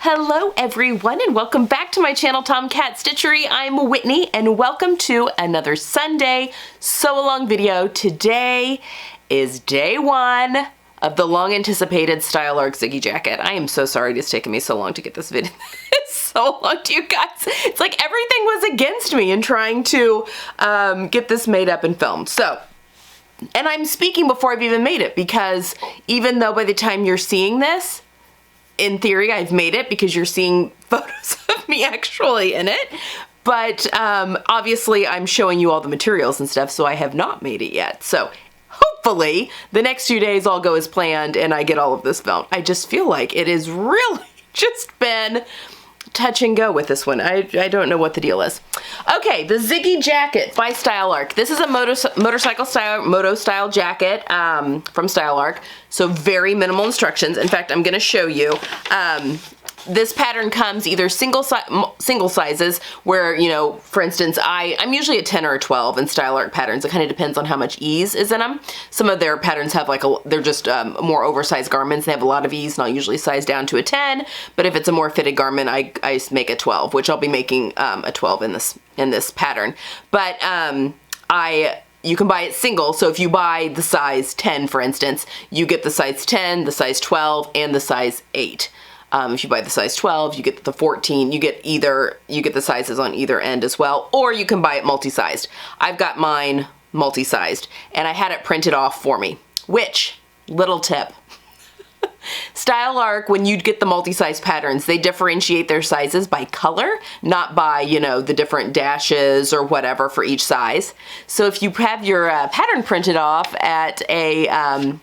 Hello everyone and welcome back to my channel Tomcat Stitchery. I'm Whitney and welcome to another Sunday sew-along video. Today is day one of the long anticipated Style Arc Ziggy jacket. I am so sorry it's taken me so long to get this video. It's so long to you guys. It's like everything was against me in trying to get this made up and filmed. So, and I'm speaking before I've even made it because even though by the time you're seeing this, in theory, I've made it because you're seeing photos of me actually in it. But obviously I'm showing you all the materials and stuff, so I have not made it yet. So hopefully the next few days all go as planned and I get all of this filmed. I just feel like it has really just been touch and go with this one. I don't know what the deal is. Okay, the Ziggy jacket by Style Arc. This is a motorcycle style, moto style jacket from Style Arc. So very minimal instructions. In fact, I'm gonna show you. This pattern comes either single sizes where, you know, for instance, I'm usually a 10 or a 12 in Style Arc patterns. It kind of depends on how much ease is in them. Some of their patterns have like they're just more oversized garments. They have a lot of ease and I'll usually size down to a 10. But if it's a more fitted garment, I make a 12, which I'll be making a 12 in this pattern. But you can buy it single, so if you buy the size 10, for instance, you get the size 10, the size 12, and the size 8. If you buy the size 12, you get the 14, you get the sizes on either end as well, or you can buy it multi-sized. I've got mine multi-sized, and I had it printed off for me, which, little tip, Style Arc, when you get the multi-size patterns, they differentiate their sizes by color, not by, you know, the different dashes or whatever for each size. So if you have your pattern printed off at a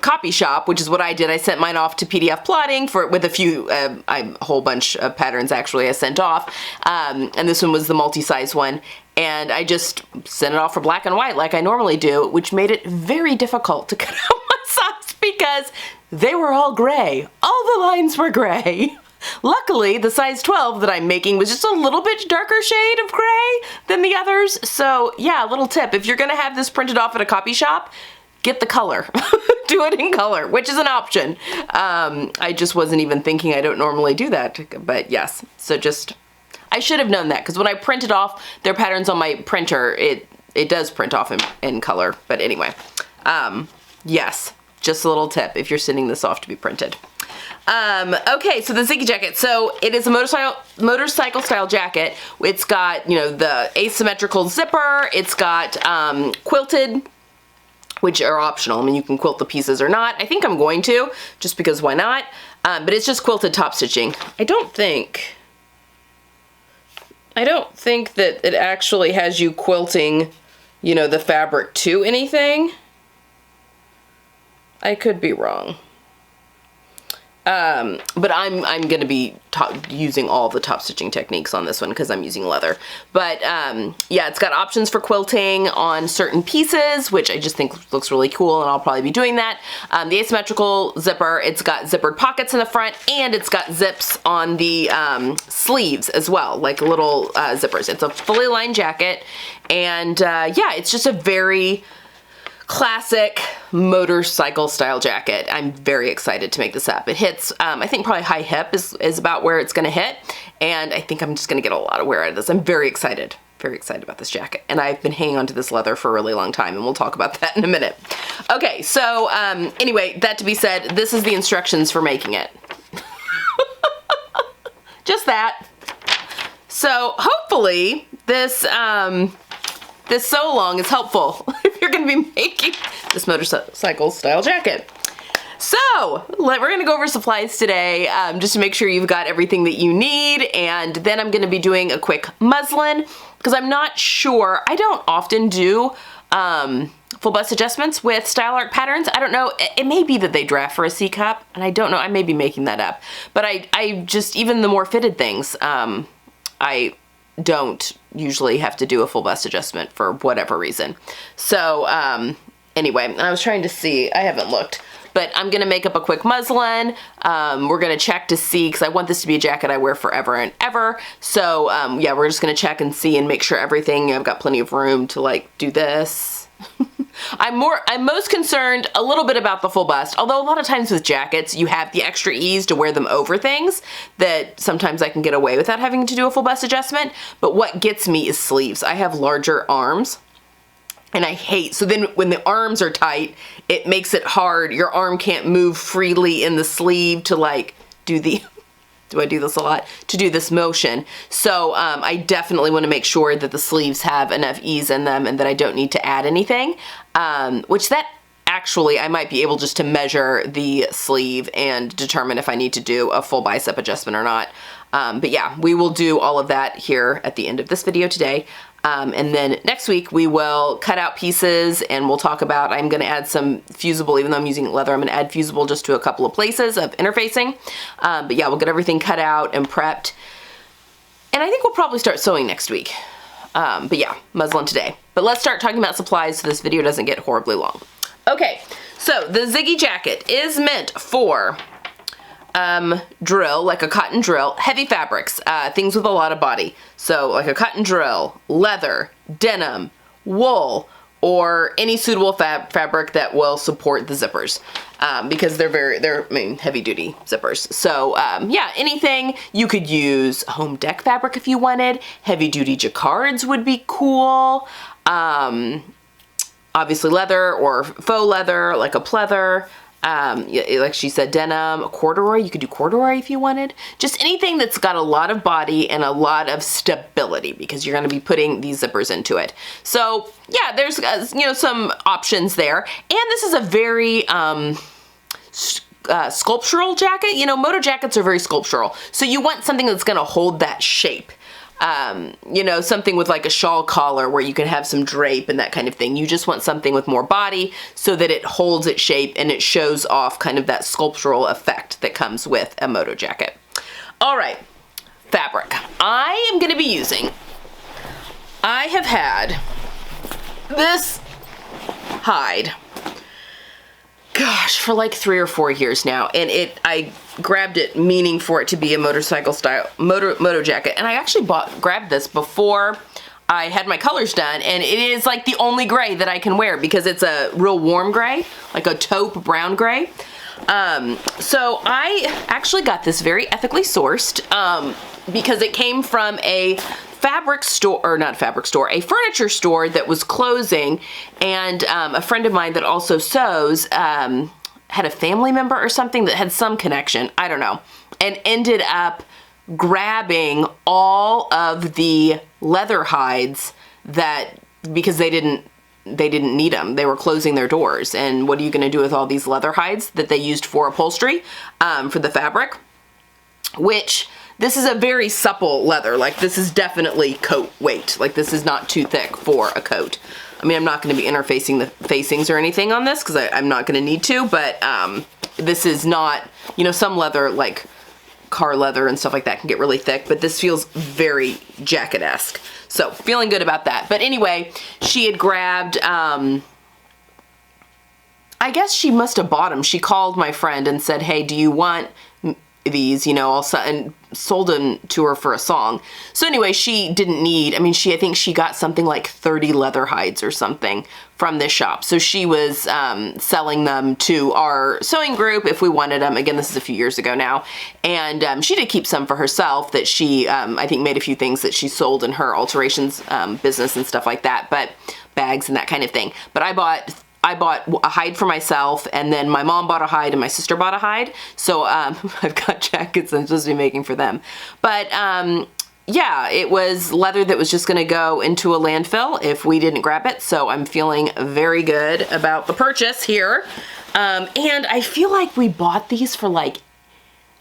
copy shop, which is what I did, I sent mine off to PDF Plotting with a few, a whole bunch of patterns actually I sent off, and this one was the multi-size one. And I just sent it off for black and white like I normally do, which made it very difficult to cut out my size because they were all gray. All the lines were gray. Luckily, the size 12 that I'm making was just a little bit darker shade of gray than the others. So yeah, little tip, if you're gonna have this printed off at a copy shop, get the color. Do it in color, which is an option. I just wasn't even thinking, I don't normally do that, but yes. So just, I should have known that because when I printed off their patterns on my printer, it does print off in color. But anyway, yes, just a little tip if you're sending this off to be printed. Okay, so the Ziggy jacket. So it is a motorcycle style jacket. It's got, you know, the asymmetrical zipper. It's got quilted, which are optional. I mean, you can quilt the pieces or not. I think I'm going to, just because why not? But it's just quilted top stitching. I don't think that it actually has you quilting, you know, the fabric to anything. I could be wrong. But I'm going to be using all the top stitching techniques on this one because I'm using leather. But yeah, it's got options for quilting on certain pieces, which I just think looks really cool, and I'll probably be doing that. The asymmetrical zipper, it's got zippered pockets in the front, and it's got zips on the sleeves as well, like little zippers. It's a fully lined jacket, and yeah, it's just a very classic motorcycle style jacket. I'm very excited to make this up. It hits, I think probably high hip is about where it's gonna hit, and I think I'm just gonna get a lot of wear out of this. I'm very excited about this jacket, and I've been hanging on to this leather for a really long time, and we'll talk about that in a minute. Okay, so anyway, that to be said, this is the instructions for making it. Just that. So hopefully this this sew along is helpful if you're going to be making this motorcycle style jacket. So we're going to go over supplies today just to make sure you've got everything that you need, and then I'm going to be doing a quick muslin because I'm not sure. I don't often do full bust adjustments with Style Arc patterns. I don't know. It may be that they draft for a C cup, and I don't know. I may be making that up. But I just, even the more fitted things, I don't usually have to do a full bust adjustment for whatever reason. So anyway, I was trying to see, I haven't looked, but I'm gonna make up a quick muslin. We're gonna check to see, because I want this to be a jacket I wear forever and ever. So yeah, we're just gonna check and see and make sure everything, I've got plenty of room to like do this. I'm most concerned a little bit about the full bust, although a lot of times with jackets, you have the extra ease to wear them over things that sometimes I can get away without having to do a full bust adjustment. But what gets me is sleeves. I have larger arms. And I hate, so then when the arms are tight, it makes it hard. Your arm can't move freely in the sleeve to like do the, do I do this a lot? To do this motion. So I definitely want to make sure that the sleeves have enough ease in them and that I don't need to add anything. Which that actually, I might be able just to measure the sleeve and determine if I need to do a full bicep adjustment or not. But yeah, we will do all of that here at the end of this video today. And then next week we will cut out pieces and we'll talk about, I'm going to add some fusible, even though I'm using leather, I'm going to add fusible just to a couple of places of interfacing. But yeah, we'll get everything cut out and prepped. And I think we'll probably start sewing next week. But yeah, muslin today. But let's start talking about supplies so this video doesn't get horribly long. Okay, so the Ziggi jacket is meant for drill, like a cotton drill, heavy fabrics, things with a lot of body. So like a cotton drill, leather, denim, wool, or any suitable fabric that will support the zippers, because they're heavy duty zippers. So yeah, anything. You could use home deck fabric if you wanted. Heavy duty jacquards would be cool. Obviously leather or faux leather, like a pleather. Like she said, denim, corduroy. You could do corduroy if you wanted. Just anything that's got a lot of body and a lot of stability, because you're going to be putting these zippers into it. So yeah, there's some options there. And this is a very sculptural jacket. Moto jackets are very sculptural. So you want something that's going to hold that shape. Something with like a shawl collar where you can have some drape and that kind of thing. You just want something with more body so that it holds its shape and it shows off kind of that sculptural effect that comes with a moto jacket. All right, fabric. I am going to be using, I have had this hide, gosh, for like 3 or 4 years now, and I grabbed it meaning for it to be a motorcycle style moto jacket, and I actually grabbed this before I had my colors done, and it is like the only gray that I can wear because it's a real warm gray, like a taupe brown gray. So I actually got this very ethically sourced because it came from a fabric store, or not fabric store, a furniture store that was closing, and a friend of mine that also sews had a family member or something that had some connection, I don't know, and ended up grabbing all of the leather hides because they didn't need them. They were closing their doors, and what are you going to do with all these leather hides that they used for upholstery, for the fabric, which this is a very supple leather. Like, this is definitely coat weight. Like, this is not too thick for a coat. I mean, I'm not going to be interfacing the facings or anything on this because I'm not going to need to, but this is not, some leather, like car leather and stuff like that, can get really thick, but this feels very jacket-esque. So, feeling good about that. But anyway, she had grabbed, I guess she must have bought them. She called my friend and said, hey, do you want these, and sold them to her for a song. So anyway, she didn't need, I think she got something like 30 leather hides or something from this shop. So she was selling them to our sewing group if we wanted them. Again, this is a few years ago now. And she did keep some for herself that she, I think, made a few things that she sold in her alterations business and stuff like that, but bags and that kind of thing. But I bought a hide for myself, and then my mom bought a hide and my sister bought a hide. So I've got jackets I'm supposed to be making for them. But yeah, it was leather that was just going to go into a landfill if we didn't grab it. So I'm feeling very good about the purchase here. And I feel like we bought these for like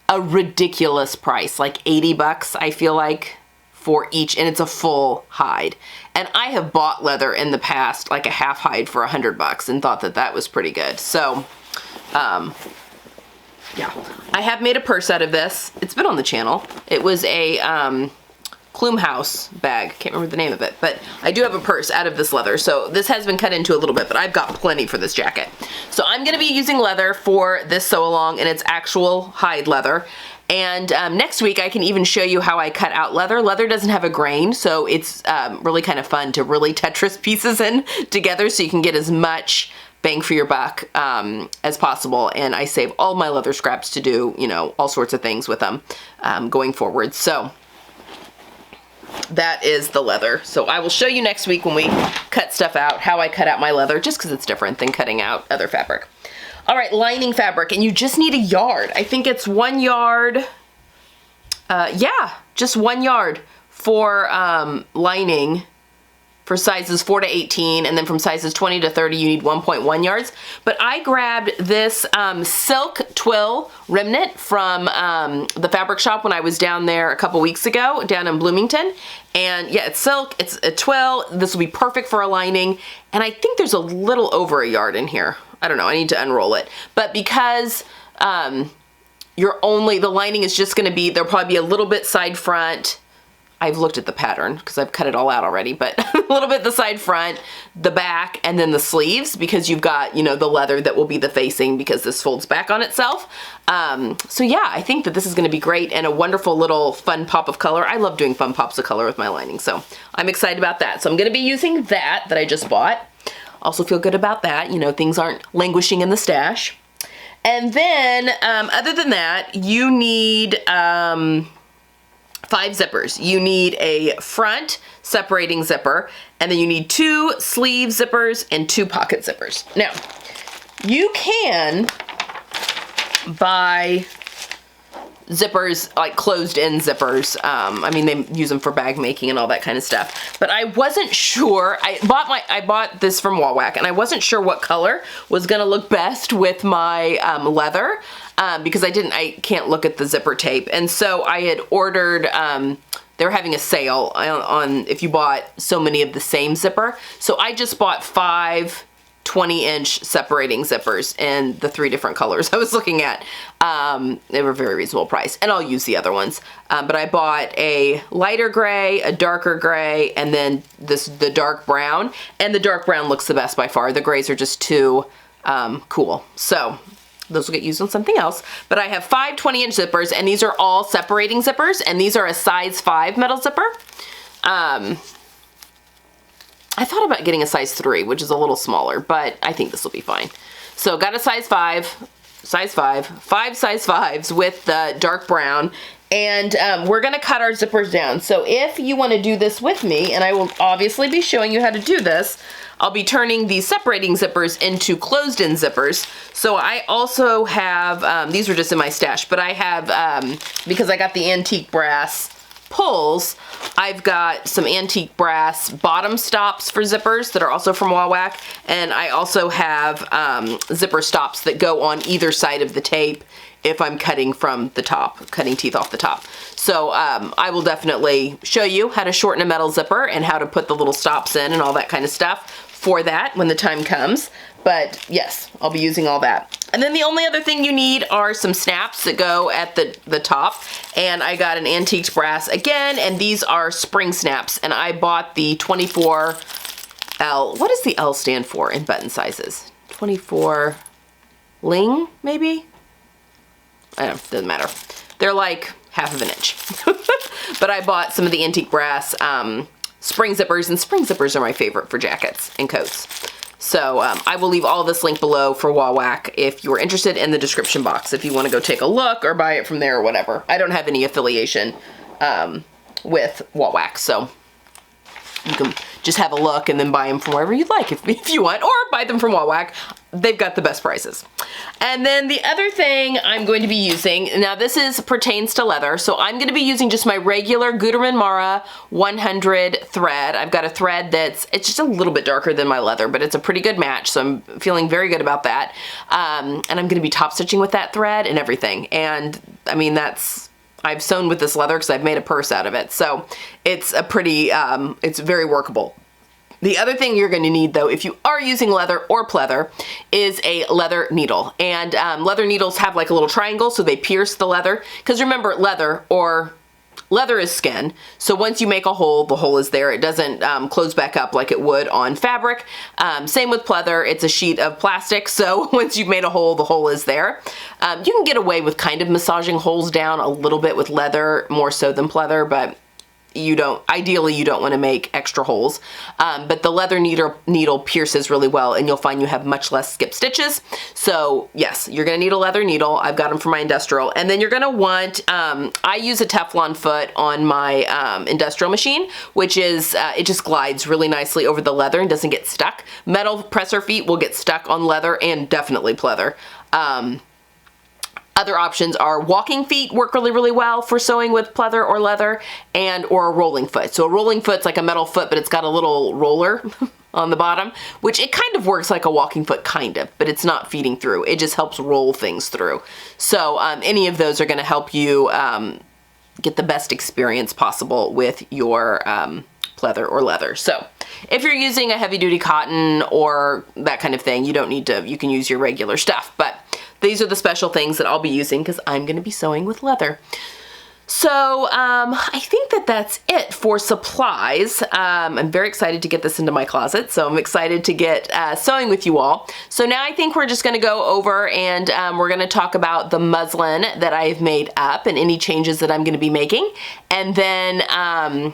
a ridiculous price, like 80 bucks, I feel like, for each, and it's a full hide. And I have bought leather in the past, like a half hide for 100 bucks, and thought that that was pretty good. So, yeah. I have made a purse out of this. It's been on the channel. It was a Plume House bag. Can't remember the name of it, but I do have a purse out of this leather. So this has been cut into a little bit, but I've got plenty for this jacket. So I'm going to be using leather for this sew along, and it's actual hide leather. And next week I can even show you how I cut out leather. Leather doesn't have a grain, so it's really kind of fun to really Tetris pieces in together so you can get as much bang for your buck as possible. And I save all my leather scraps to do, you know, all sorts of things with them going forward. So that is the leather. So I will show you next week when we cut stuff out, how I cut out my leather, just because it's different than cutting out other fabric. All right, lining fabric, and you just need a yard. I think it's 1 yard. Yeah, just 1 yard for lining for sizes 4 to 18, and then from sizes 20 to 30, you need 1.1 yards. But I grabbed this silk twill remnant from the fabric shop when I was down there a couple weeks ago, down in Bloomington. And yeah, it's silk, it's a twill. This will be perfect for a lining. And I think there's a little over a yard in here. I don't know, I need to unroll it. But because the lining is just gonna be, there'll probably be a little bit side front. I've looked at the pattern because I've cut it all out already, but a little bit the side front, the back, and then the sleeves, because you've got, you know, the leather that will be the facing because this folds back on itself. So yeah, I think that this is gonna be great and a wonderful little fun pop of color. I love doing fun pops of color with my lining, so I'm excited about that. So I'm gonna be using that I just bought. Also feel good about that, you know, things aren't languishing in the stash. And then, other than that, you need 5 zippers. You need a front separating zipper, and then you need 2 sleeve zippers and 2 pocket zippers. Now, you can buy zippers, like closed-in zippers. I mean, they use them for bag making and all that kind of stuff. But I wasn't sure. I bought this from Wawak, and I wasn't sure what color was gonna look best with my leather. Because I can't look at the zipper tape. And so I had ordered, they were having a sale on if you bought so many of the same zipper. So I just bought 5 20-inch separating zippers in the 3 different colors I was looking at. They were very reasonable price, and I'll use the other ones. But I bought a lighter gray, a darker gray, and then the dark brown. And the dark brown looks the best by far. The grays are just too cool. So those will get used on something else. But I have 5 20-inch zippers, and these are all separating zippers, and these are a size 5 metal zipper. I thought about getting a size 3, which is a little smaller, but I think this will be fine. So got a size 5, 5 size 5s with the dark brown, and we're gonna cut our zippers down. So if you wanna do this with me, and I will obviously be showing you how to do this, I'll be turning these separating zippers into closed-in zippers. So I also have, these were just in my stash, but I have, because I got the antique brass pulls, I've got some antique brass bottom stops for zippers that are also from Wawak, and I also have zipper stops that go on either side of the tape if I'm cutting from the top, cutting teeth off the top. So I will definitely show you how to shorten a metal zipper and how to put the little stops in and all that kind of stuff for that when the time comes. But yes, I'll be using all that. And then the only other thing you need are some snaps that go at the top. And I got an antique brass again, and these are spring snaps. And I bought the 24L. What does the L stand for in button sizes? 24 ling, maybe? I don't know, doesn't matter. They're like ½ of an inch. But I bought some of the antique brass spring zippers, and spring zippers are my favorite for jackets and coats. So I will leave all this link below for Wawak if you're interested, in the description box if you want to go take a look or buy it from there or whatever. I don't have any affiliation with Wawak, so you can just have a look and then buy them from wherever you'd like if you want, or buy them from Wawak. They've got the best prices. And then the other thing I'm going to be using, now this pertains to leather, so I'm going to be using just my regular Gutermann Mara 100 thread. I've got a thread it's just a little bit darker than my leather, but it's a pretty good match, so I'm feeling very good about that. And I'm going to be top stitching with that thread and everything. And I mean, I've sewn with this leather because I've made a purse out of it, so it's a pretty, it's very workable. The other thing you're going to need, though, if you are using leather or pleather, is a leather needle. And leather needles have like a little triangle, so they pierce the leather. Because remember, leather or leather is skin, so once you make a hole, the hole is there. It doesn't close back up like it would on fabric. Same with pleather, it's a sheet of plastic, so once you've made a hole, the hole is there. You can get away with kind of massaging holes down a little bit with leather, more so than pleather, but ideally you don't want to make extra holes, but the leather needle pierces really well, and you'll find you have much less skip stitches. So yes, you're going to need a leather needle. I've got them for my industrial. And then you're going to want, I use a Teflon foot on my industrial machine, which is, it just glides really nicely over the leather and doesn't get stuck. Metal presser feet will get stuck on leather and definitely pleather. Other options are walking feet, work really, really well for sewing with pleather or leather, or a rolling foot. So a rolling foot's like a metal foot, but it's got a little roller on the bottom, which it kind of works like a walking foot, kind of, but it's not feeding through. It just helps roll things through. So any of those are going to help you get the best experience possible with your pleather or leather. So if you're using a heavy duty cotton or that kind of thing, you don't need to, you can use your regular stuff, but these are the special things that I'll be using because I'm going to be sewing with leather. So I think that's it for supplies. I'm very excited to get this into my closet, so I'm excited to get sewing with you all. So now I think we're just going to go over and we're going to talk about the muslin that I've made up and any changes that I'm going to be making. And then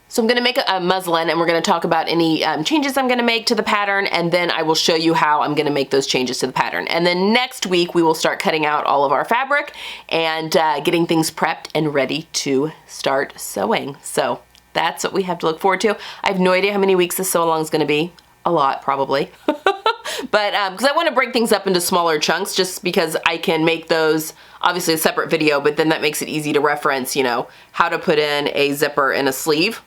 so I'm going to make a muslin, and we're going to talk about any changes I'm going to make to the pattern, and then I will show you how I'm going to make those changes to the pattern. And then next week we will start cutting out all of our fabric and getting things prepped and ready to start sewing. So that's what we have to look forward to. I have no idea how many weeks this sew along is going to be. A lot, probably. But because I want to break things up into smaller chunks, just because I can make those obviously a separate video, but then that makes it easy to reference, you know, how to put in a zipper and a sleeve.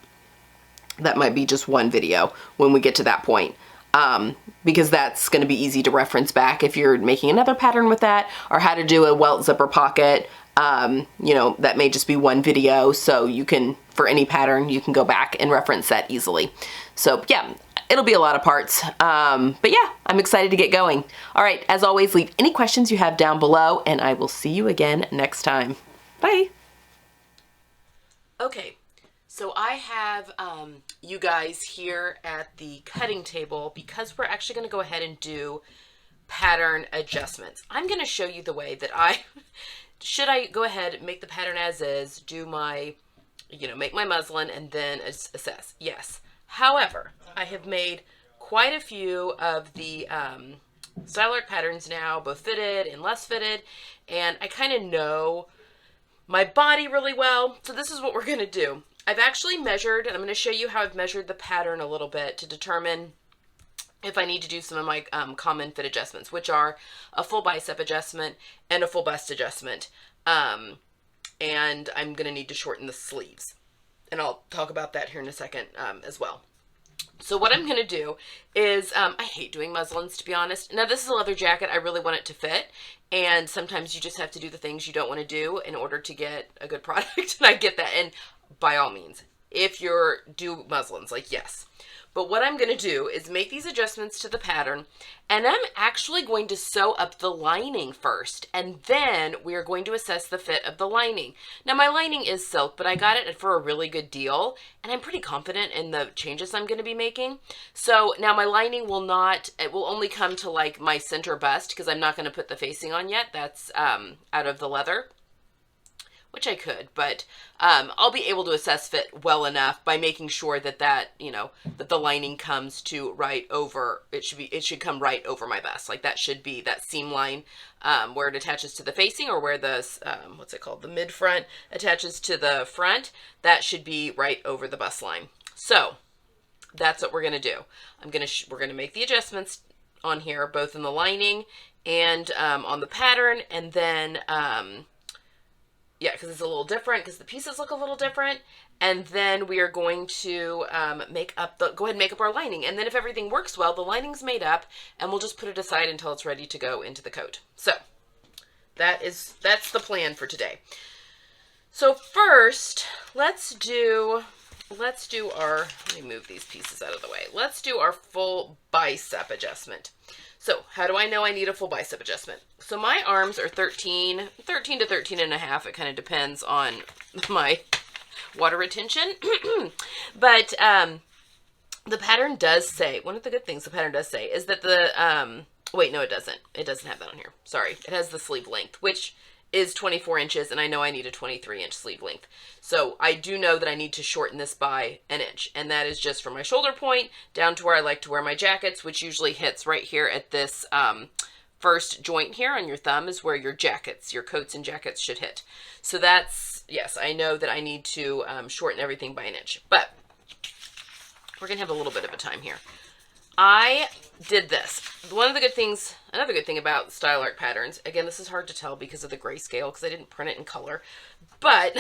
That might be just one video when we get to that point, because that's going to be easy to reference back if you're making another pattern with that, or how to do a welt zipper pocket. You know, that may just be one video, so you can, for any pattern, you can go back and reference that easily. So yeah, it'll be a lot of parts, but yeah, I'm excited to get going. All right, as always, leave any questions you have down below, and I will see you again next time. Bye. Okay. So I have you guys here at the cutting table because we're actually going to go ahead and do pattern adjustments. I'm going to show you the way that should I go ahead and make the pattern as is, do my, you know, make my muslin and then assess. Yes. However, I have made quite a few of the style art patterns now, both fitted and less fitted, and I kind of know my body really well. So this is what we're going to do. I've actually measured, and I'm going to show you how I've measured the pattern a little bit to determine if I need to do some of my common fit adjustments, which are a full bicep adjustment and a full bust adjustment. And I'm going to need to shorten the sleeves. And I'll talk about that here in a second as well. So what I'm going to do is, I hate doing muslins, to be honest. Now this is a leather jacket. I really want it to fit. And sometimes you just have to do the things you don't want to do in order to get a good product. And I get that. And by all means, if you're do muslins, like yes. But what I'm going to do is make these adjustments to the pattern, and I'm actually going to sew up the lining first, and then we are going to assess the fit of the lining. Now my lining is silk, but I got it for a really good deal, and I'm pretty confident in the changes I'm going to be making. So now my lining will not, it will only come to like my center bust, because I'm not going to put the facing on yet. That's out of the leather, which I could, but I'll be able to assess fit well enough by making sure that you know, that the lining comes to right over, it should come right over my bust. Like that should be that seam line where it attaches to the facing, or where the, what's it called, the mid front attaches to the front, that should be right over the bust line. So that's what we're going to do. We're going to make the adjustments on here, both in the lining and on the pattern, and then yeah, because it's a little different, because the pieces look a little different. And then we are going to go ahead and make up our lining. And then if everything works well, the lining's made up, and we'll just put it aside until it's ready to go into the coat. So that's the plan for today. So first, let's do our, let me move these pieces out of the way. Let's do our full bicep adjustment. So how do I know I need a full bicep adjustment? So my arms are 13 to 13 and a half. It kind of depends on my water retention. But the pattern does say, one of the good things the pattern does say is that the, wait, no, it doesn't. It doesn't have that on here. Sorry. It has the sleeve length, which is 24 inches, and I know I need a 23-inch sleeve length. So I do know that I need to shorten this by an inch, and that is just from my shoulder point down to where I like to wear my jackets, which usually hits right here at this first joint here on your thumb is where your jackets, your coats and jackets should hit. So that's, yes, I know that I need to shorten everything by an inch, but we're going to have a little bit of a time here. I did this. One of the good things, another good thing about style art patterns, again, this is hard to tell because of the grayscale because I didn't print it in color, but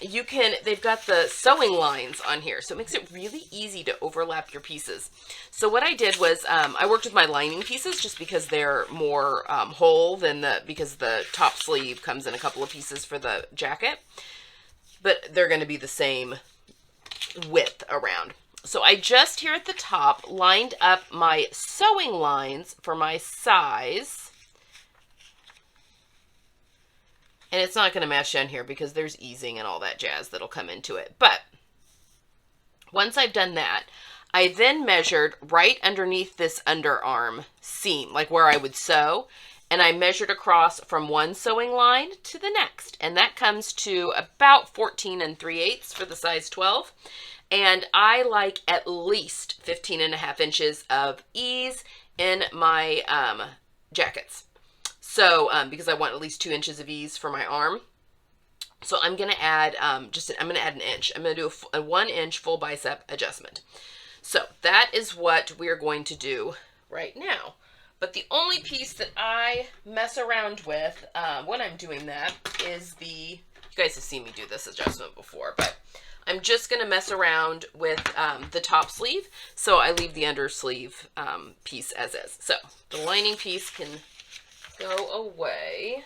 you can, they've got the sewing lines on here, so it makes it really easy to overlap your pieces. So what I did was I worked with my lining pieces just because they're more whole than because the top sleeve comes in a couple of pieces for the jacket, but they're going to be the same width around. So I just here at the top lined up my sewing lines for my size. And it's not going to match down here because there's easing and all that jazz that'll come into it. But once I've done that, I then measured right underneath this underarm seam, like where I would sew. And I measured across from one sewing line to the next. And that comes to about 14 3/8 for the size 12. And I like at least 15.5 inches of ease in my jackets. So, because I want at least 2 inches of ease for my arm. So I'm going to add, I'm going to add an inch. I'm going to do a 1 inch full bicep adjustment. So that is what we're going to do right now. But the only piece that I mess around with when I'm doing that is you guys have seen me do this adjustment before, but I'm just going to mess around with the top sleeve, so I leave the under sleeve piece as is. So the lining piece can go away.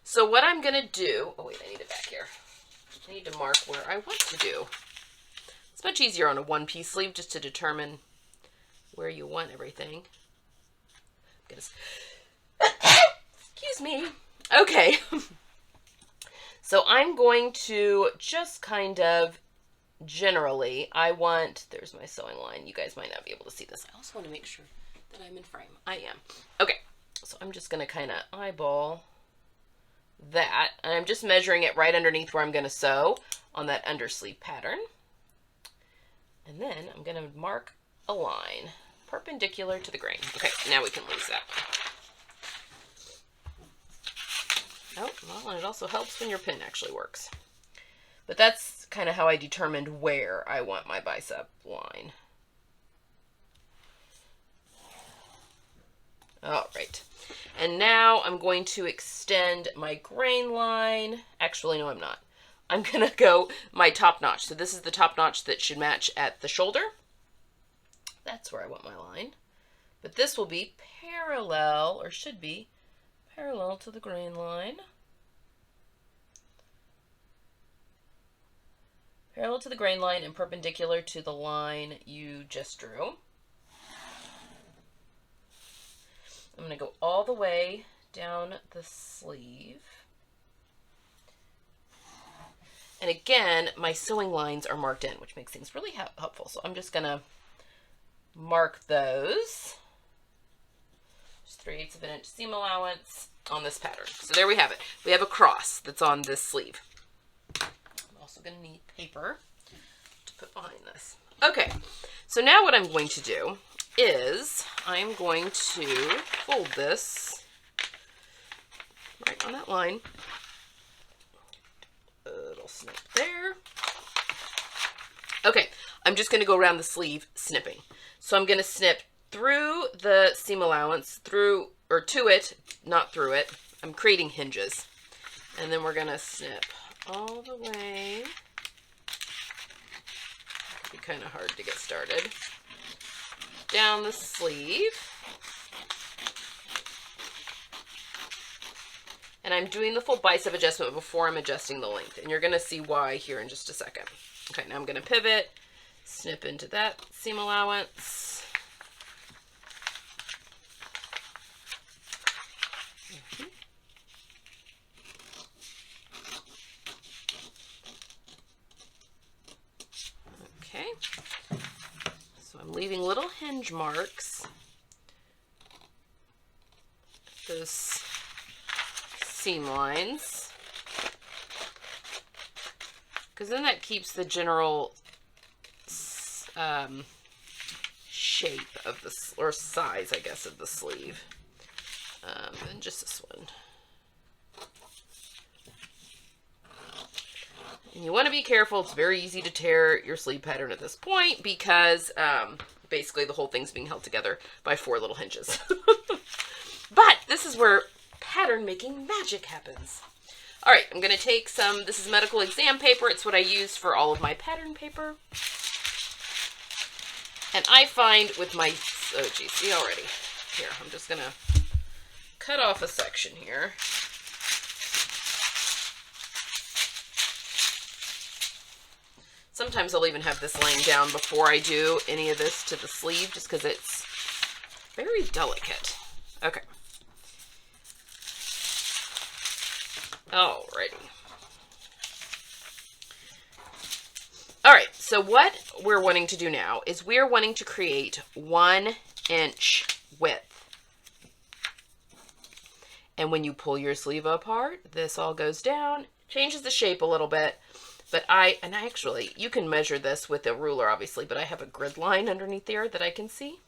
So what I'm going to do, oh wait, I need it back here. I need to mark where I want to do. It's much easier on a one-piece sleeve just to determine where you want everything. Excuse me. Okay. So I'm going to just kind of generally, there's my sewing line. You guys might not be able to see this. I also want to make sure that I'm in frame. I am. Okay. So I'm just going to kind of eyeball that. And I'm just measuring it right underneath where I'm going to sew on that undersleeve pattern. And then I'm going to mark a line perpendicular to the grain. Okay, now we can lose that. Oh, well, and it also helps when your pin actually works. But that's kind of how I determined where I want my bicep line. All right. And now I'm going to extend my grain line. Actually, no, I'm not. I'm going to go my top notch. So this is the top notch that should match at the shoulder. That's where I want my line. But this will be parallel, or should be parallel to the grain line. Parallel to the grain line and perpendicular to the line you just drew. I'm going to go all the way down the sleeve. And again, my sewing lines are marked in, which makes things really helpful. So I'm just going to mark those. Just 3/8 of an inch seam allowance on this pattern. So there we have it. We have a cross that's on this sleeve. I'm also going to need paper to put behind this. Okay, so now what I'm going to do is I'm going to fold this right on that line. It'll snip there. Okay, I'm just going to go around the sleeve snipping. So I'm going to snip through the seam allowance, to it, not through it. I'm creating hinges. And then we're going to snip all the way. It'll be kind of hard to get started. Down the sleeve. And I'm doing the full bicep adjustment before I'm adjusting the length. And you're going to see why here in just a second. Okay, now I'm going to pivot, snip into that seam allowance. hinge marks, those seam lines, because then that keeps the general shape of the, or size, I guess, of the sleeve. And just this one. And you want to be careful. It's very easy to tear your sleeve pattern at this point because basically the whole thing's being held together by 4 little hinges. But this is where pattern making magic happens. All right, I'm going to take some, this is medical exam paper. It's what I use for all of my pattern paper. And I find with my, oh geez, see already. Here, I'm just going to cut off a section here. Sometimes I'll even have this laying down before I do any of this to the sleeve, just because it's very delicate. Okay. Alrighty. Alright, so what we're wanting to do now is we're wanting to create 1 inch width. And when you pull your sleeve apart, this all goes down, changes the shape a little bit. But actually, you can measure this with a ruler, obviously, but I have a grid line underneath there that I can see.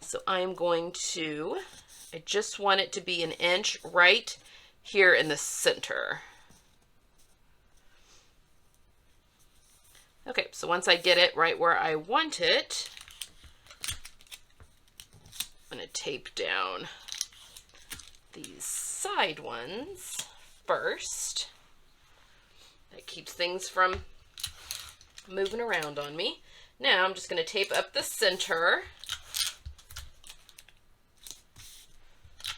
So I'm going to, I just want it to be 1 inch right here in the center. Okay, so once I get it right where I want it, I'm going to tape down these side ones first. That keeps things from moving around on me. Now I'm just going to tape up the center.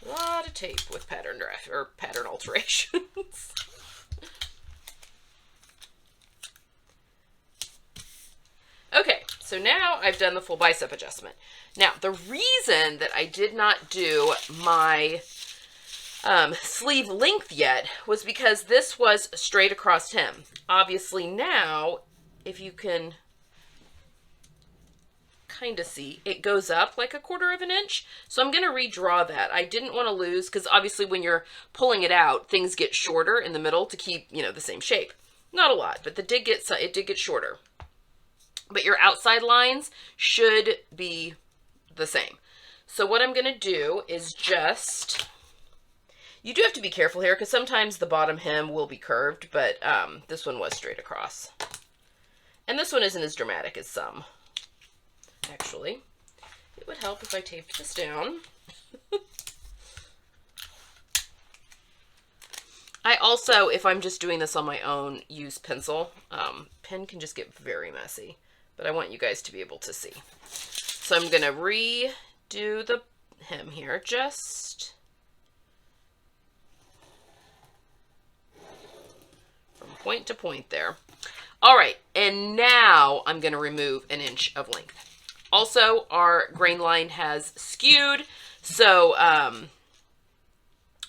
A lot of tape with pattern draft or pattern alterations. Okay, so now I've done the full bicep adjustment. Now the reason that I did not do my sleeve length yet was because this was straight across hem. Obviously now, if you can kind of see, it goes up like 1/4 of an inch. So I'm going to redraw that. I didn't want to lose, because obviously when you're pulling it out, things get shorter in the middle to keep, you know, the same shape. Not a lot, but it did get shorter. But your outside lines should be the same. So what I'm going to do is just, you do have to be careful here because sometimes the bottom hem will be curved, but this one was straight across. And this one isn't as dramatic as some. Actually, it would help if I taped this down. I also, if I'm just doing this on my own, use pencil. Pen can just get very messy, but I want you guys to be able to see. So I'm going to redo the hem here, just from point to point there. All right, and now I'm going to remove 1 inch of length. Also, our grain line has skewed, so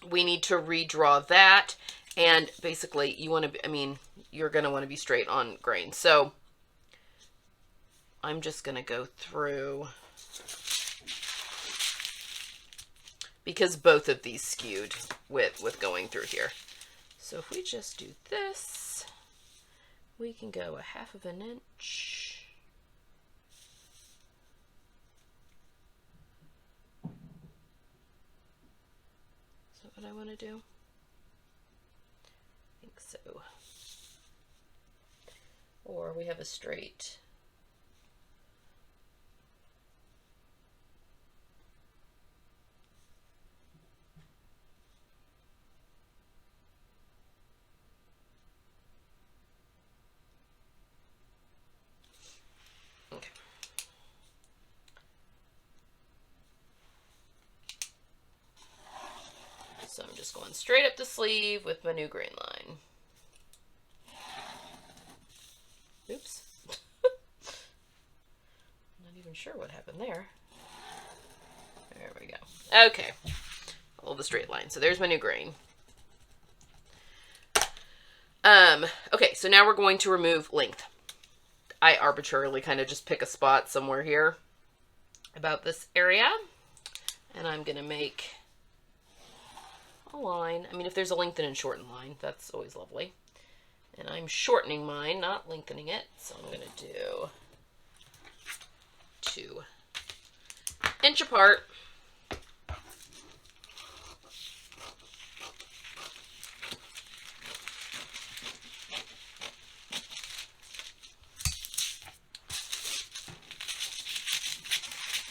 we need to redraw that. And basically, you want to, I mean, you're going to want to be straight on grain. So I'm just going to go through, because both of these skewed with going through here. So if we just do this, we can go 1/2 of an inch. Is that what I want to do? I think so. Or we have a straight. Okay. So I'm just going straight up the sleeve with my new grain line. Oops. Not even sure what happened there. There we go. Okay. All the straight lines. So there's my new grain. Okay, so now we're going to remove length. I arbitrarily kind of just pick a spot somewhere here about this area, and I'm going to make a line. I mean, if there's a lengthen and shorten line, that's always lovely. And I'm shortening mine, not lengthening it, so I'm going to do 2 inch apart.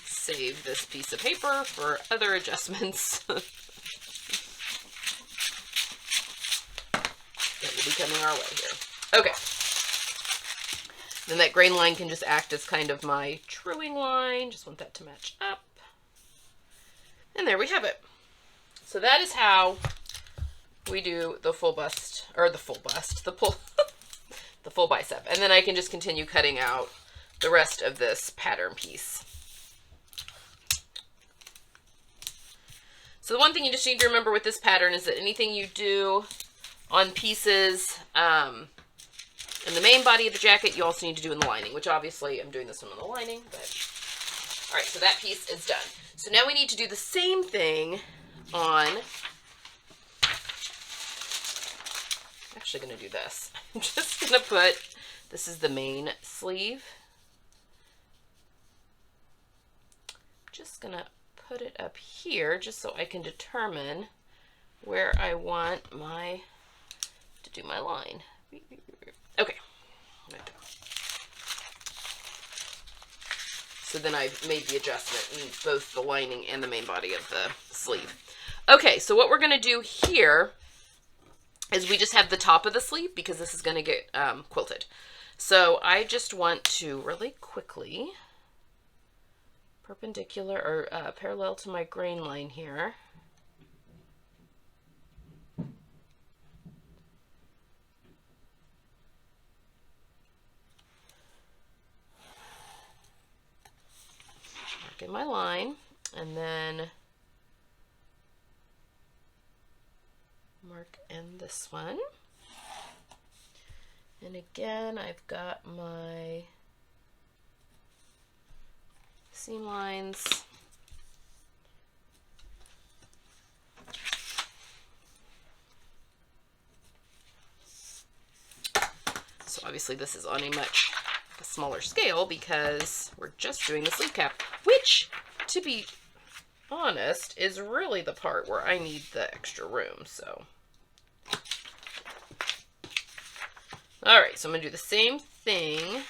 Save this piece of paper for other adjustments that will be coming our way here. Okay. Then that grain line can just act as kind of my truing line. Just want that to match up. And there we have it. So that is how we do the full bust, or the full bust, the full bicep. And then I can just continue cutting out the rest of this pattern piece. So the one thing you just need to remember with this pattern is that anything you do on pieces in the main body of the jacket, you also need to do in the lining, which obviously I'm doing this one on the lining, but all right, so that piece is done. So now we need to do the same thing on, I'm actually going to do this. I'm just going to put, this is the main sleeve. Just going to put it up here just so I can determine where I want to do my line. Okay. So then I've made the adjustment in both the lining and the main body of the sleeve. Okay, so what we're going to do here is we just have the top of the sleeve because this is going to get quilted. So I just want to really quickly, perpendicular or parallel to my grain line here, mark in my line, and then mark in this one. And again, I've got my seam lines. So obviously this is on a much smaller scale because we're just doing the sleeve cap, which, to be honest, is really the part where I need the extra room. So, all right, so I'm gonna do the same thing.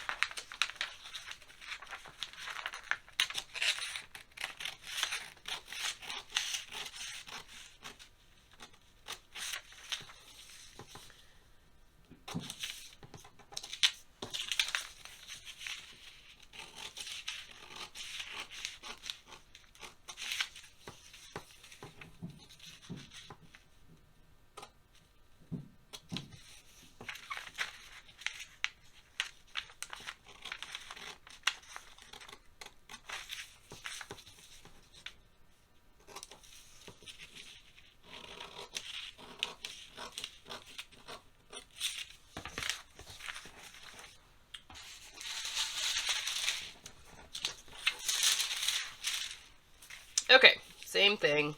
Okay, same thing.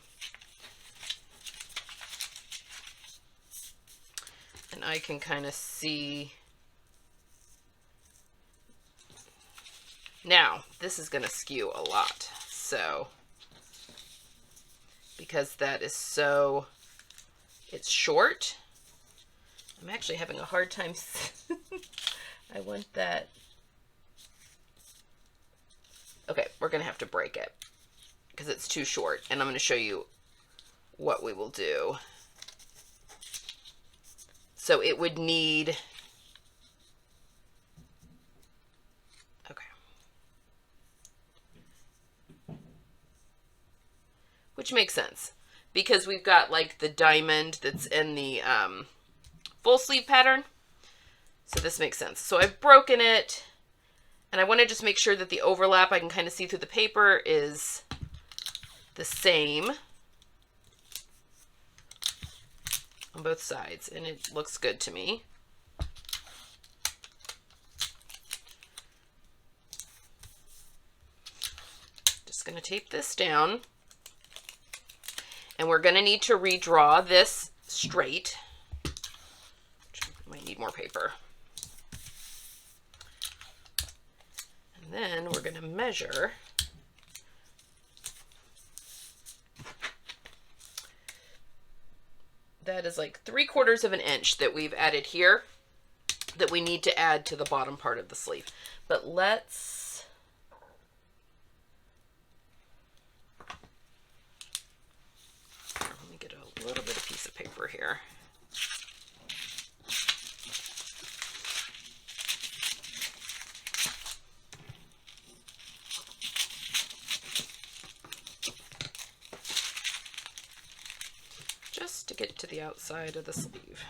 And I can kind of see. Now, this is going to skew a lot. So, because that is so, it's short. I'm actually having a hard time. I want that. Okay, we're going to have to break it because it's too short, and I'm going to show you what we will do. So it would need, okay, which makes sense because we've got like the diamond that's in the full sleeve pattern. So this makes sense. So I've broken it, and I want to just make sure that the overlap, I can kind of see through the paper, is the same on both sides, and it looks good to me. just going to tape this down. And we're going to need to redraw this straight. Might need more paper. And then we're going to measure that is like 3/4 of an inch that we've added here that we need to add to the bottom part of the sleeve. But let's let me get a little bit of piece of paper here. Just to get to the outside of the sleeve.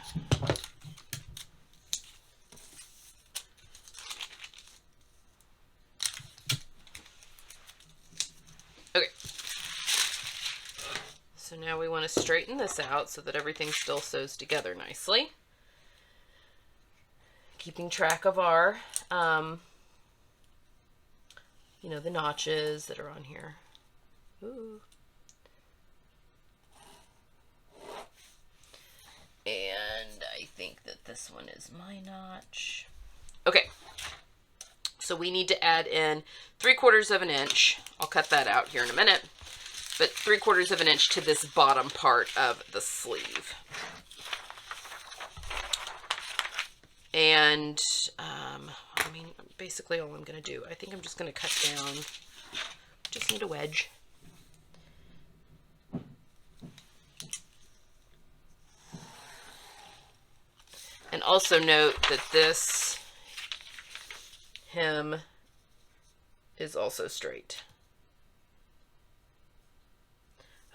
Okay. So now we want to straighten this out so that everything still sews together nicely. Keeping track of our, you know, the notches that are on here. Ooh. And I think that this one is my notch. Okay. So we need to add in 3/4 of an inch. I'll cut that out here in a minute. But 3/4 of an inch to this bottom part of the sleeve. And, I mean, basically all I'm going to do, I think I'm just going to cut down, just need a wedge. And also note that this hem is also straight.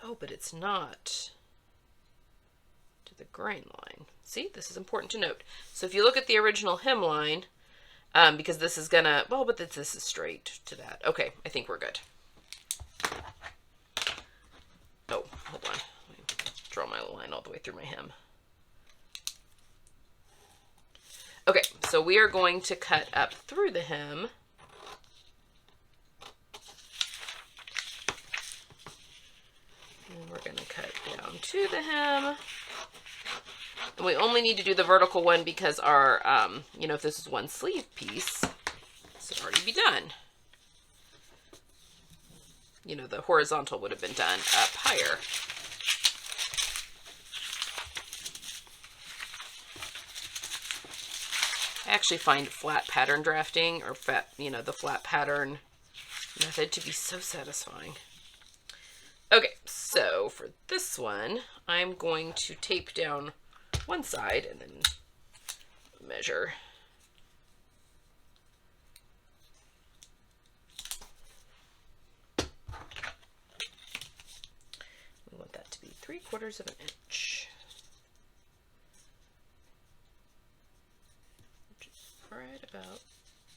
Oh, but it's not to the grain line. See, this is important to note. So if you look at the original hemline, because this is gonna, well, but this is straight to that. Okay, I think we're good. Oh, hold on. Let me draw my line all the way through my hem. Okay, so we are going to cut up through the hem. And we're going to cut down to the hem. And we only need to do the vertical one because our, you know, if this is one sleeve piece, this would already be done. You know, the horizontal would have been done up higher. I actually find flat pattern drafting, or the flat pattern method to be so satisfying. Okay, so for this one, I'm going to tape down one side and then measure. We want that to be 3/4 of an inch. Right about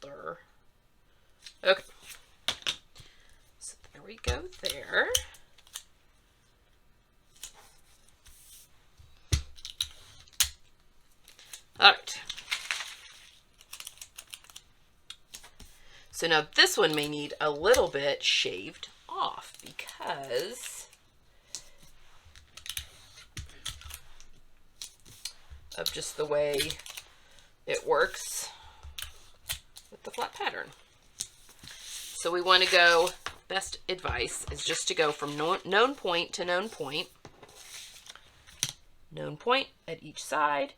there. Okay. So there we go there. All right. So now this one may need a little bit shaved off because of just the way it works with the flat pattern. So we want to go, best advice is just to go from known point to known point at each side.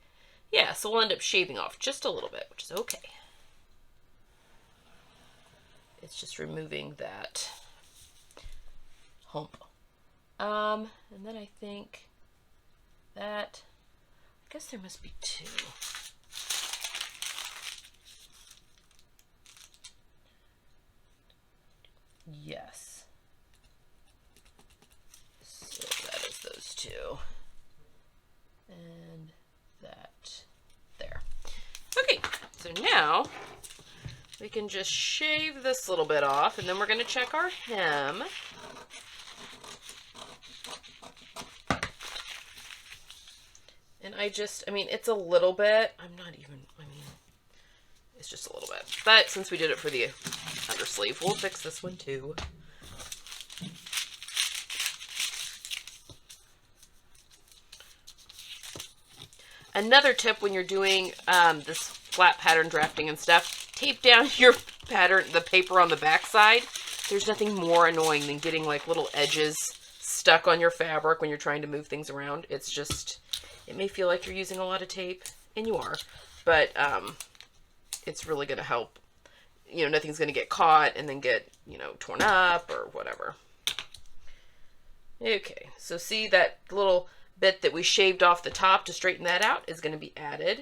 Yeah, so we'll end up shaving off just a little bit, which is okay. It's just removing that hump. And then I think that, I guess there must be two. Yes. So that is those two. And that there. Okay, so now we can just shave this little bit off, and then we're going to check our hem. And I mean, it's a little bit. It's just a little bit. But since we did it for the undersleeve, we'll fix this one too. Another tip when you're doing this flat pattern drafting and stuff, tape down your pattern, the paper on the back side. There's nothing more annoying than getting like little edges stuck on your fabric when you're trying to move things around. It's just, it may feel like you're using a lot of tape, and you are, but it's really going to help. You know, nothing's going to get caught and then get, you know, torn up or whatever. Okay, so see that little bit that we shaved off the top to straighten that out is going to be added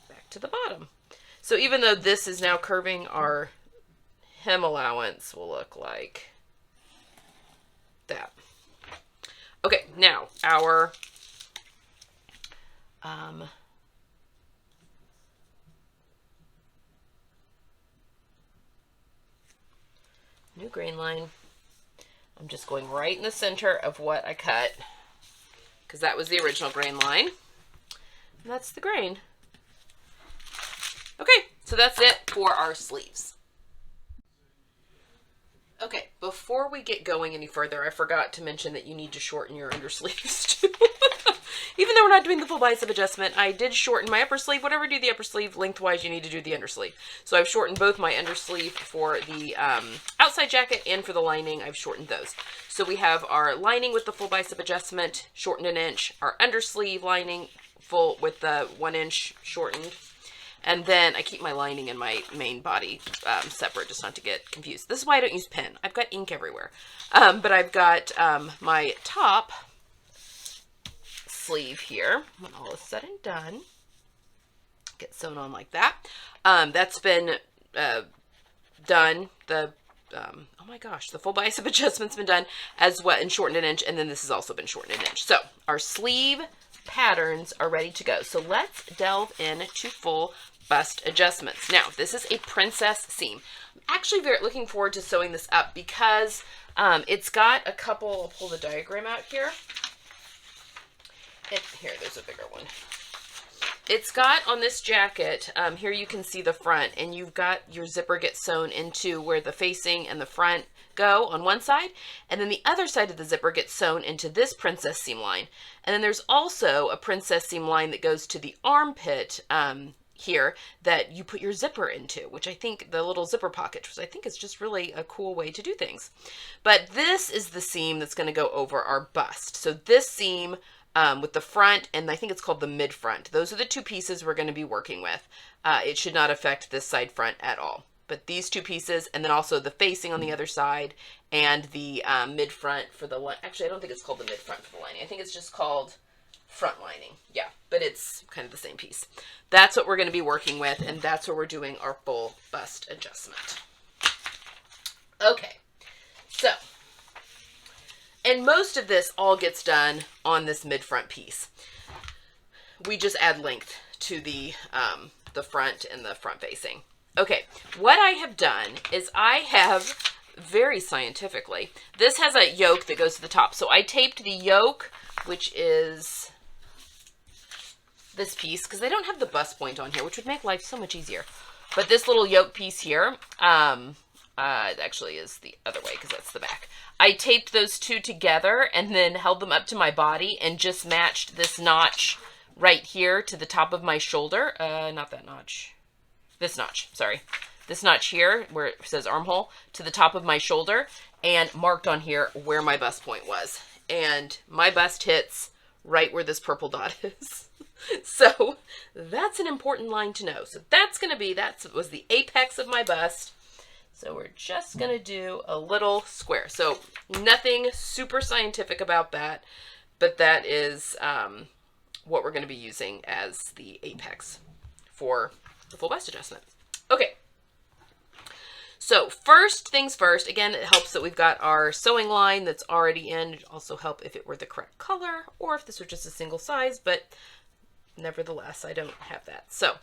back to the bottom. So even though this is now curving, our hem allowance will look like that. Okay, now our new grain line. I'm just going right in the center of what I cut, because that was the original grain line. And that's the grain. Okay, so that's it for our sleeves. Okay, before we get going any further, I forgot to mention that you need to shorten your undersleeves too. Even though we're not doing the full bicep adjustment, I did shorten my upper sleeve. Whatever you do the upper sleeve lengthwise, you need to do the undersleeve. So I've shortened both my undersleeve for the outside jacket and for the lining. I've shortened those. So we have our lining with the full bicep adjustment, shortened 1 inch. Our undersleeve lining full with the 1 inch shortened. And then I keep my lining and my main body separate, just not to get confused. This is why I don't use pen. I've got ink everywhere. But I've got my top sleeve here, when all is said and done, get sewn on like that. That's been done. The oh my gosh, the full bicep adjustment's been done as well, and shortened 1 inch, and then this has also been shortened 1 inch. So our sleeve patterns are ready to go. So let's delve into full bust adjustments. Now, this is a princess seam. I'm actually very looking forward to sewing this up because it's got a couple. I'll pull the diagram out here. Here, there's a bigger one. It's got on this jacket, here you can see the front, and you've got your zipper get sewn into where the facing and the front go on one side, and then the other side of the zipper gets sewn into this princess seam line. And then there's also a princess seam line that goes to the armpit here that you put your zipper into, which I think the little zipper pocket, which I think is just really a cool way to do things. But this is the seam that's going to go over our bust. So this seam with the front, and I think it's called the mid front. Those are the two pieces we're going to be working with. It should not affect this side front at all. But these two pieces, and then also the facing on the other side, and the mid front for the line. Actually, I don't think it's called the mid front for the lining. I think it's just called front lining. Yeah, but it's kind of the same piece. That's what we're going to be working with, and that's where we're doing our full bust adjustment. Okay, so. And most of this all gets done on this mid-front piece. We just add length to the front and the front facing. Okay, what I have done is I have, very scientifically, this has a yoke that goes to the top. So I taped the yoke, which is this piece, because they don't have the bust point on here, which would make life so much easier. But this little yoke piece here, it actually is the other way because that's the back. I taped those two together and then held them up to my body and just matched this notch right here to the top of my shoulder. Not that notch. This notch, sorry. This notch here where it says armhole to the top of my shoulder, and marked on here where my bust point was. And my bust hits right where this purple dot is. So that's an important line to know. So that's going to be, that was the apex of my bust. So we're just going to do a little square. So nothing super scientific about that, but that is what we're going to be using as the apex for the full bust adjustment. Okay. So first things first, again, it helps that we've got our sewing line that's already in. It'd also help if it were the correct color or if this was just a single size, but nevertheless, I don't have that. So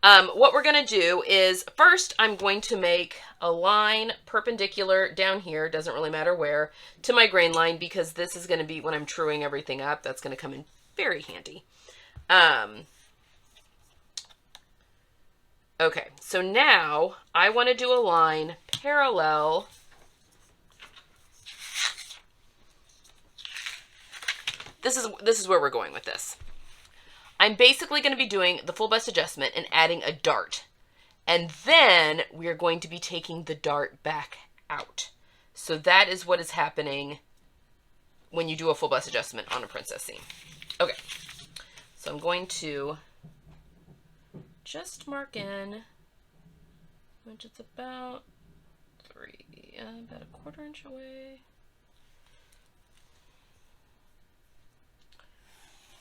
what we're going to do is first I'm going to make a line perpendicular down here, doesn't really matter where, to my grain line, because this is going to be when I'm truing everything up. That's going to come in very handy. Okay, so now I want to do a line parallel this is where we're going with this. I'm basically going to be doing the full bust adjustment and adding a dart. And then we are going to be taking the dart back out. So that is what is happening when you do a full bust adjustment on a princess seam. Okay, so I'm going to just mark in, which is about about a 1/4 inch away.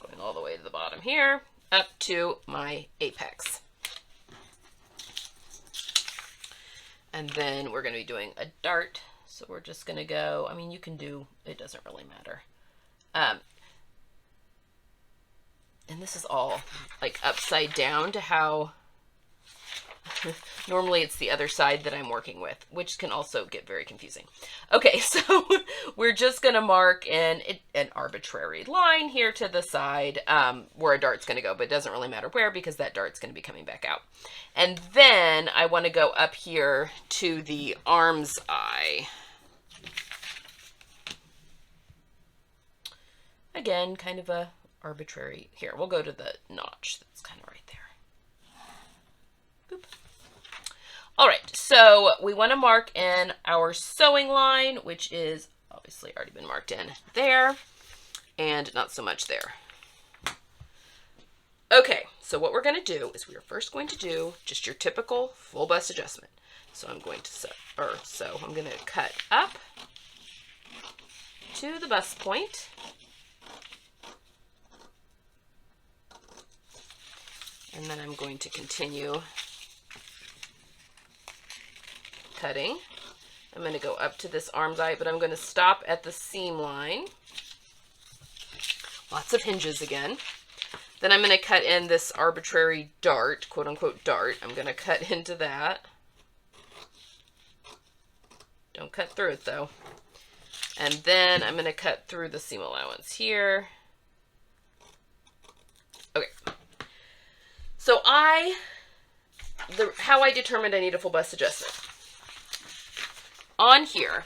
Going all the way to the bottom here, up to my apex. And then we're going to be doing a dart. So we're just going to go, I mean, you can do, it doesn't really matter. And this is all like upside down to how normally it's the other side that I'm working with, which can also get very confusing. Okay, so we're just going to mark in an arbitrary line here to the side where a dart's going to go, but it doesn't really matter where because that dart's going to be coming back out. And then I want to go up here to the arm's eye. Again, kind of a arbitrary, here, we'll go to the notch that's kind of right there. Boop. All right, so we want to mark in our sewing line, which is obviously already been marked in there, and not so much there. Okay, so what we're going to do is we are first going to do just your typical full bust adjustment. So I'm going to I'm going to cut up to the bust point. And then I'm going to continue cutting. I'm going to go up to this arm's eye, but I'm going to stop at the seam line. Lots of hinges again. Then I'm going to cut in this arbitrary dart, quote unquote dart. I'm going to cut into that. Don't cut through it though. And then I'm going to cut through the seam allowance here. Okay. So how I determined I need a full bust adjustment. On here,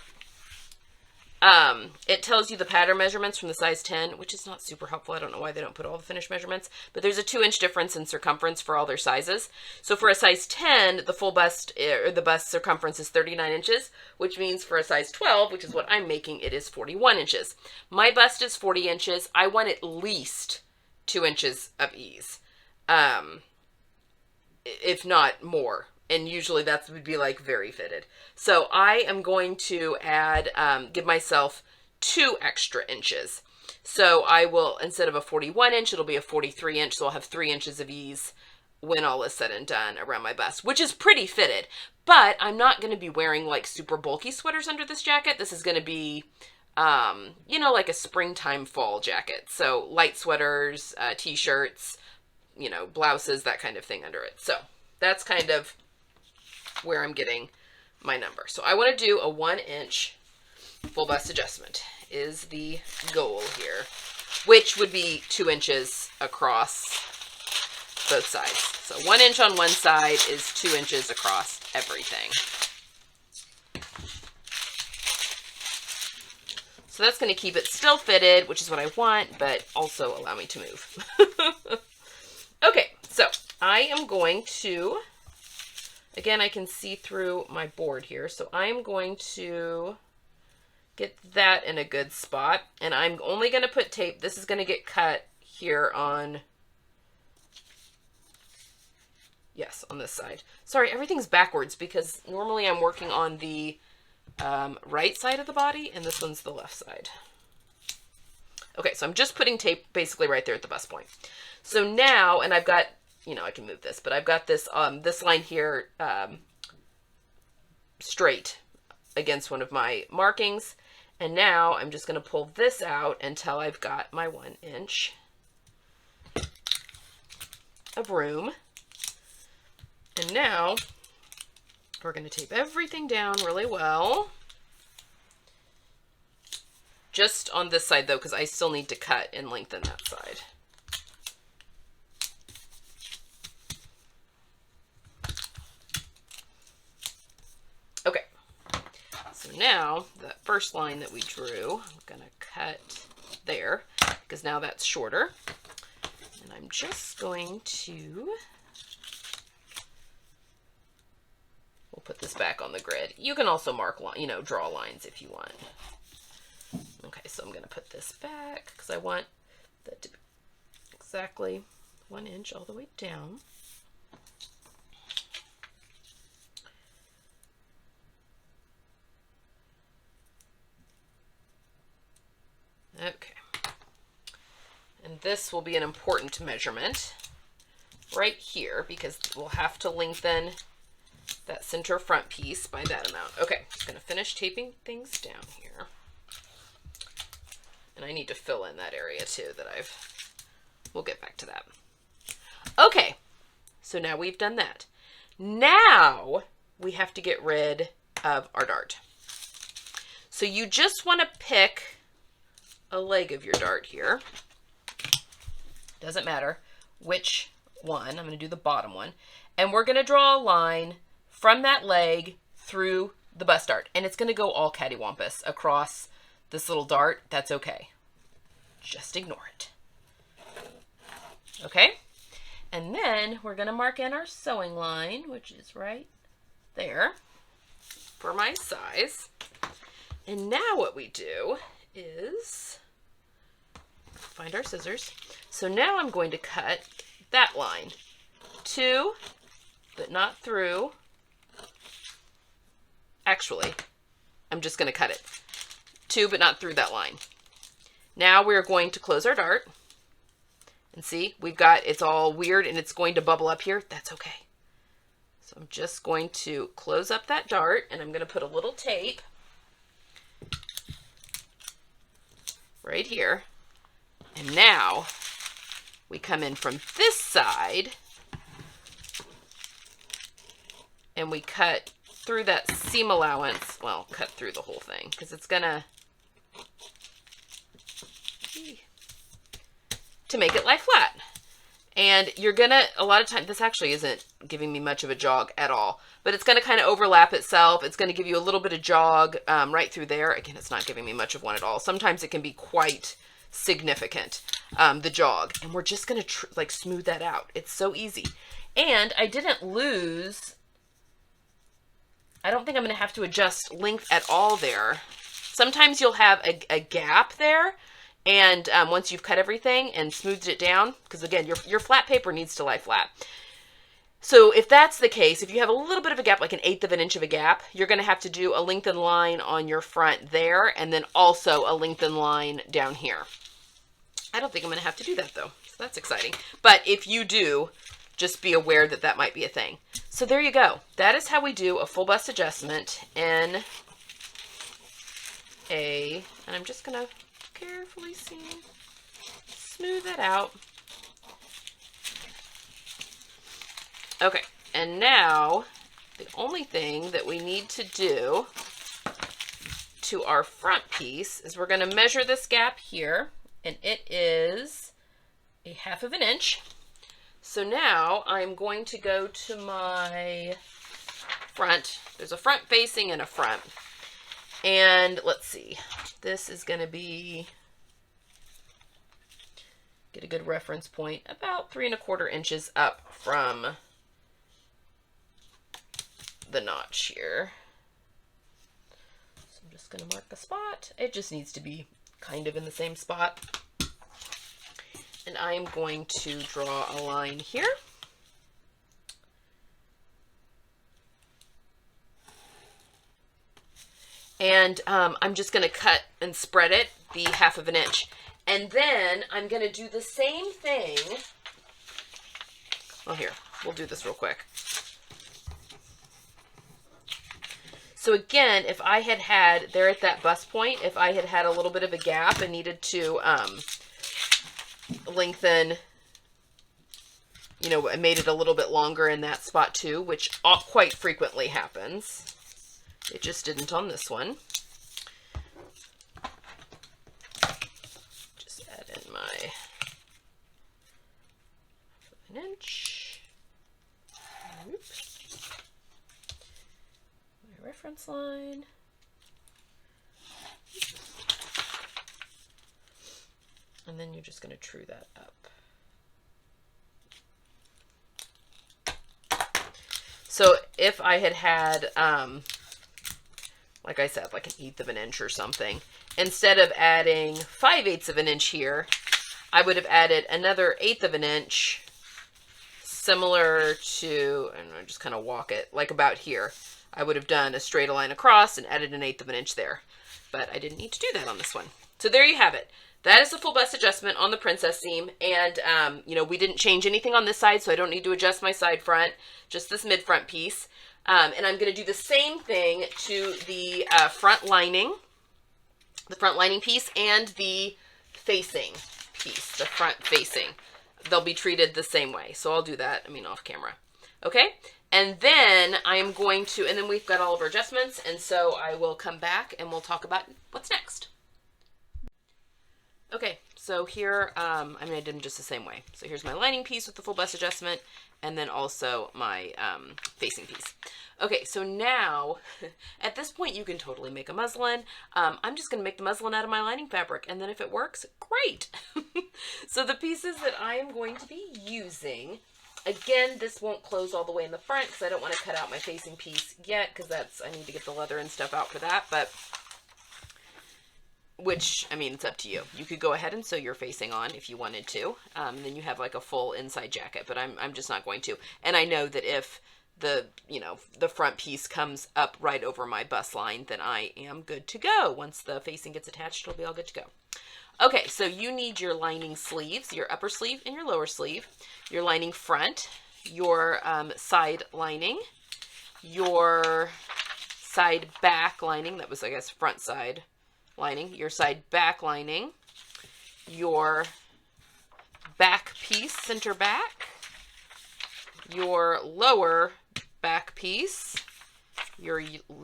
it tells you the pattern measurements from the size 10, which is not super helpful. I don't know why they don't put all the finished measurements, but there's a 2-inch difference in circumference for all their sizes. So for a size 10, the full bust, or the bust circumference is 39 inches, which means for a size 12, which is what I'm making, it is 41 inches. My bust is 40 inches. I want at least 2 inches of ease. If not more, and usually that would be like very fitted. So I am going to add, give myself 2 extra inches. So I will, instead of a 41 inch, it'll be a 43 inch. So I'll have 3 inches of ease when all is said and done around my bust, which is pretty fitted. But I'm not going to be wearing like super bulky sweaters under this jacket. This is going to be, you know, like a springtime fall jacket. So light sweaters, t-shirts, you know, blouses, that kind of thing under it. So that's kind of where I'm getting my number. So I want to do a 1-inch full bust adjustment is the goal here, which would be 2 inches across both sides. So 1 inch on one side is 2 inches across everything. So that's going to keep it still fitted, which is what I want, but also allow me to move. Okay, so I am going to, again, I can see through my board here, so I'm going to get that in a good spot, and I'm only going to put tape. This is going to get cut here on, yes, on this side. Sorry, everything's backwards because normally I'm working on the right side of the body, and this one's the left side. Okay, so I'm just putting tape basically right there at the bust point. So now, and I've got, you know, I can move this, but I've got this, this line here straight against one of my markings. And now I'm just going to pull this out until I've got my 1 inch of room. And now we're going to tape everything down really well. Just on this side though, because I still need to cut and lengthen that side. Okay, so now that first line that we drew, I'm gonna cut there, because now that's shorter. And I'm just going to, we'll put this back on the grid. You can also mark, draw lines if you want. Okay, so I'm going to put this back because I want that to be exactly 1 inch all the way down. Okay. And this will be an important measurement right here because we'll have to lengthen that center front piece by that amount. Okay, just going to finish taping things down here. And I need to fill in that area too that we'll get back to that. Okay, so now we've done that. Now we have to get rid of our dart. So you just want to pick a leg of your dart here. Doesn't matter which one. I'm going to do the bottom one. And we're going to draw a line from that leg through the bust dart. And it's going to go all cattywampus across this little dart. That's okay. Just ignore it. Okay? And then we're going to mark in our sewing line, which is right there for my size. And now what we do is find our scissors. So now I'm going to cut that line to, but not through. Actually, I'm just going to cut it to, but not through that line. Now we're going to close our dart. And see, we've got, it's all weird and it's going to bubble up here. That's okay. So I'm just going to close up that dart and I'm going to put a little tape right here. And now we come in from this side and we cut through that seam allowance. Well, cut through the whole thing because it's gonna, to make it lie flat. And you're gonna, a lot of times, this actually isn't giving me much of a jog at all, but it's gonna kind of overlap itself. It's gonna give you a little bit of jog right through there. Again, it's not giving me much of one at all. Sometimes it can be quite significant, the jog. And we're just gonna like smooth that out. It's so easy. And I didn't lose, I don't think I'm gonna have to adjust length at all there. Sometimes you'll have a gap there. And once you've cut everything and smoothed it down, because again, your flat paper needs to lie flat. So if that's the case, if you have a little bit of a gap, like 1/8 of an inch of a gap, you're going to have to do a lengthened line on your front there, and then also a lengthened line down here. I don't think I'm going to have to do that though, so that's exciting. But if you do, just be aware that that might be a thing. So there you go. That is how we do a full bust adjustment in and I'm just going to carefully smooth that out. Okay, and now the only thing that we need to do to our front piece is we're going to measure this gap here, and it is 1/2 inch. So now I'm going to go to my front. There's a front facing and a front. And let's see, this is going to be, get a good reference point, about 3 1/4 inches up from the notch here. So I'm just going to mark the spot. It just needs to be kind of in the same spot. And I'm going to draw a line here. And I'm just going to cut and spread it the 1/2 inch. And then I'm going to do the same thing. Well, here, we'll do this real quick. So again, if I had there at that bust point, if I had a little bit of a gap and needed to lengthen, I made it a little bit longer in that spot too, which quite frequently happens. It just didn't on this one. Just add in my 1 inch. Oops. My reference line. And then you're just going to true that up. So if I had had, like I said, like 1/8 of an inch or something, instead of adding 5/8 of an inch here, I would have added another 1/8 of an inch, similar to, I don't know, just kind of walk it like about here. I would have done a straight line across and added 1/8 of an inch there, but I didn't need to do that on this one. So there you have it. That is the full bust adjustment on the princess seam. And, you know, we didn't change anything on this side, so I don't need to adjust my side front, just this mid front piece. And I'm going to do the same thing to the front lining piece and the facing piece, the front facing. They'll be treated the same way. So I'll do that, I mean, off camera. Okay. And then I am going to, and then we've got all of our adjustments. And so I will come back and we'll talk about what's next. Okay, so here, I mean, I did them just the same way. So here's my lining piece with the full bust adjustment, and then also my facing piece. Okay, so now, at this point, you can totally make a muslin. I'm just going to make the muslin out of my lining fabric, and then if it works, great. So the pieces that I am going to be using, again, this won't close all the way in the front, because I don't want to cut out my facing piece yet, because I need to get the leather and stuff out for that, but which, I mean, it's up to you. You could go ahead and sew your facing on if you wanted to. Then you have like a full inside jacket, but I'm just not going to. And I know that if the, you know, the front piece comes up right over my bust line, then I am good to go. Once the facing gets attached, it'll be all good to go. Okay, so you need your lining sleeves, your upper sleeve and your lower sleeve, your lining front, your side lining, your side back lining, that was, I guess, front side lining, your side back lining, your back piece, center back, your lower back piece, your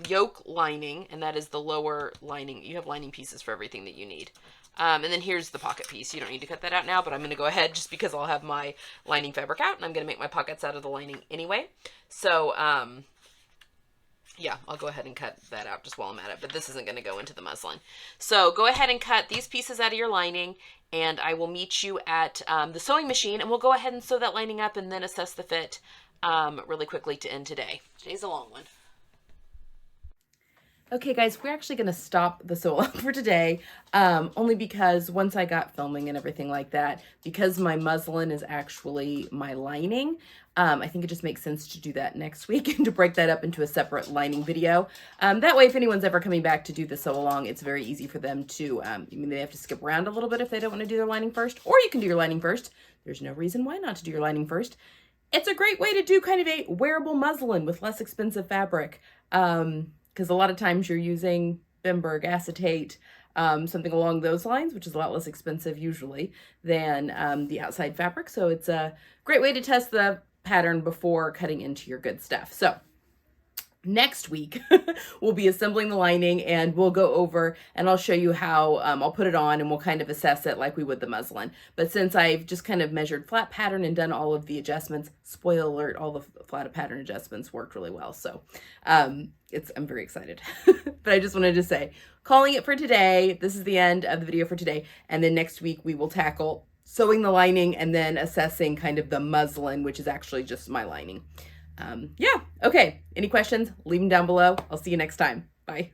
yoke lining, and that is the lower lining. You have lining pieces for everything that you need. And then here's the pocket piece. You don't need to cut that out now, but I'm going to go ahead just because I'll have my lining fabric out, and I'm going to make my pockets out of the lining anyway. So, yeah, I'll go ahead and cut that out just while I'm at it, but this isn't going to go into the muslin. So go ahead and cut these pieces out of your lining, and I will meet you at the sewing machine, and we'll go ahead and sew that lining up and then assess the fit really quickly to end today. Today's a long one. Okay guys, we're actually going to stop the sew along for today, only because once I got filming and everything like that, because my muslin is actually my lining, I think it just makes sense to do that next week and to break that up into a separate lining video. That way, if anyone's ever coming back to do the sew along, it's very easy for them to, I mean, they have to skip around a little bit if they don't want to do their lining first, or you can do your lining first. There's no reason why not to do your lining first. It's a great way to do kind of a wearable muslin with less expensive fabric. Because a lot of times you're using Bimberg acetate, something along those lines, which is a lot less expensive usually than the outside fabric. So it's a great way to test the pattern before cutting into your good stuff. So next week we'll be assembling the lining, and we'll go over and I'll show you how I'll put it on, and we'll kind of assess it like we would the muslin. But since I've just kind of measured flat pattern and done all of the adjustments, spoiler alert, all the flat pattern adjustments worked really well. So I'm very excited. But I just wanted to say, calling it for today. This is the end of the video for today. And then next week we will tackle sewing the lining and then assessing kind of the muslin, which is actually just my lining. Yeah. Okay. Any questions? Leave them down below. I'll see you next time. Bye.